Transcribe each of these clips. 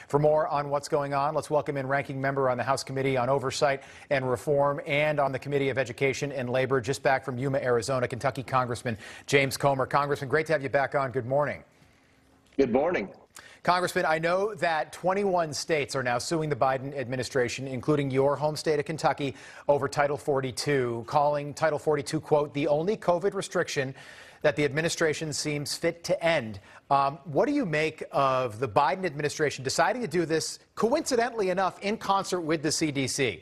For more on what's going on, let's welcome in ranking member on the House Committee on Oversight and Reform and on the Committee of Education and Labor, just back from Yuma, Arizona, Kentucky Congressman James Comer. Congressman, great to have you back on. Good morning. Good morning. Congressman, I know that 21 states are now suing the Biden administration, including your home state of Kentucky, over Title 42, calling Title 42, quote, the only COVID restriction that the administration seems fit to end. What do you make of the Biden administration deciding to do this, coincidentally enough, in concert with the CDC?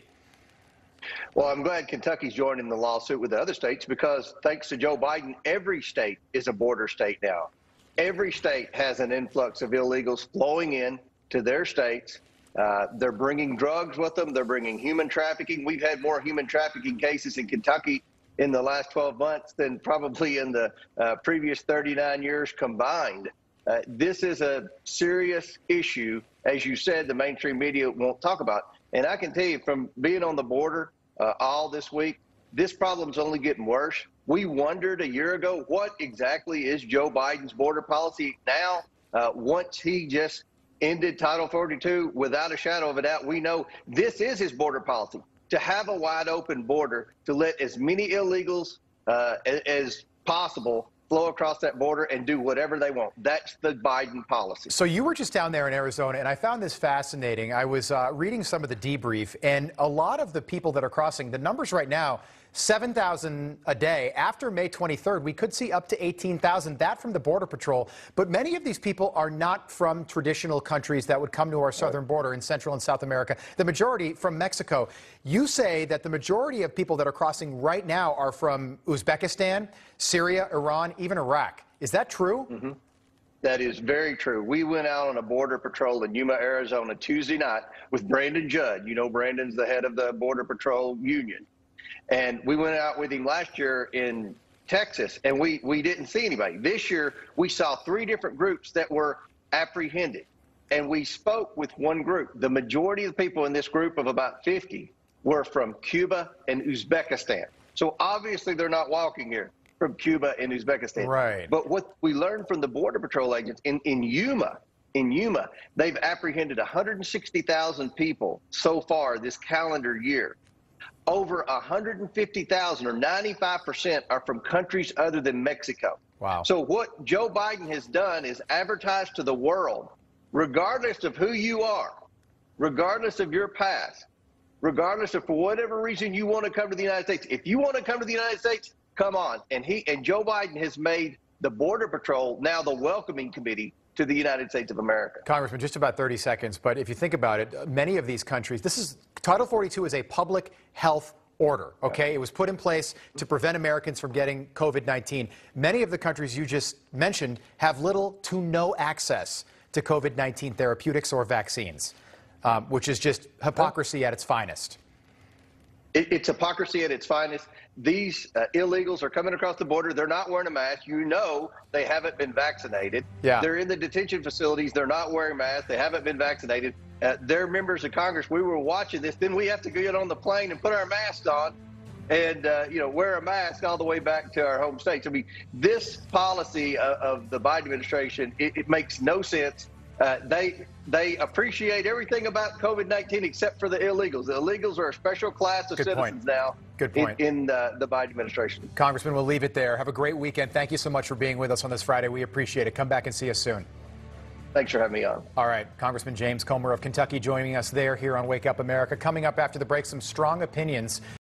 Well, I'm glad Kentucky's joining the lawsuit with the other states because thanks to Joe Biden, every state is a border state now. Every state has an influx of illegals flowing in to their states. They're bringing drugs with them. They're bringing human trafficking. We've had more human trafficking cases in Kentucky in the last 12 months than probably in the previous 39 years combined. This is a serious issue. As you said, the mainstream media won't talk about. And I can tell you from being on the border all this week, this problem's only getting worse. We wondered a year ago, what exactly is Joe Biden's border policy now? Once he just ended Title 42, without a shadow of a doubt, we know this is his border policy, to have a wide open border, to let as many illegals as possible flow across that border and do whatever they want. That's the Biden policy. So you were just down there in Arizona, and I found this fascinating. I was reading some of the debrief, and a lot of the people that are crossing, the numbers right now, 7,000 a day. After May 23rd, we could see up to 18,000, that from the Border Patrol. But many of these people are not from traditional countries that would come to our southern border in Central and South America. The majority from Mexico. You say that the majority of people that are crossing right now are from Uzbekistan, Syria, Iran, even Iraq. Is that true? Mm-hmm. That is very true. We went out on a border patrol in Yuma, Arizona Tuesday night with Brandon Judd. You know, Brandon's the head of the Border Patrol Union. And we went out with him last year in Texas, and we didn't see anybody. This year, we saw 3 different groups that were apprehended, and we spoke with one group. The majority of the people in this group of about 50 were from Cuba and Uzbekistan. So obviously, they're not walking here from Cuba and Uzbekistan. Right. But what we learned from the Border Patrol agents in Yuma, they've apprehended 160,000 people so far this calendar year. Over 150,000 or 95% are from countries other than Mexico. Wow. So what Joe Biden has done is advertise to the world, regardless of who you are, regardless of your past, regardless of for whatever reason you want to come to the United States. If you want to come to the United States, come on. And Joe Biden has made the Border Patrol now the welcoming committee to the United States of America. Congressman, just about 30 seconds, but if you think about it, many of these countries, Title 42 is a public health order, okay? It was put in place to prevent Americans from getting COVID-19. Many of the countries you just mentioned have little to no access to COVID-19 therapeutics or vaccines, which is just hypocrisy at its finest. It's hypocrisy at its finest. These illegals are coming across the border. They're not wearing a mask. You know they haven't been vaccinated. Yeah. They're in the detention facilities. They're not wearing masks. They haven't been vaccinated. They're members of Congress. We were watching this. Then we have to get on the plane and put our masks on and, wear a mask all the way back to our home states. I mean, this policy of the Biden administration, it makes no sense. They appreciate everything about COVID-19 except for the illegals. The illegals are a special class of citizens now. Good point. In the Biden administration. Congressman, we'll leave it there. Have a great weekend. Thank you so much for being with us on this Friday. We appreciate it. Come back and see us soon. Thanks for having me on. All right. Congressman James Comer of Kentucky joining us here on Wake Up America. Coming up after the break, some strong opinions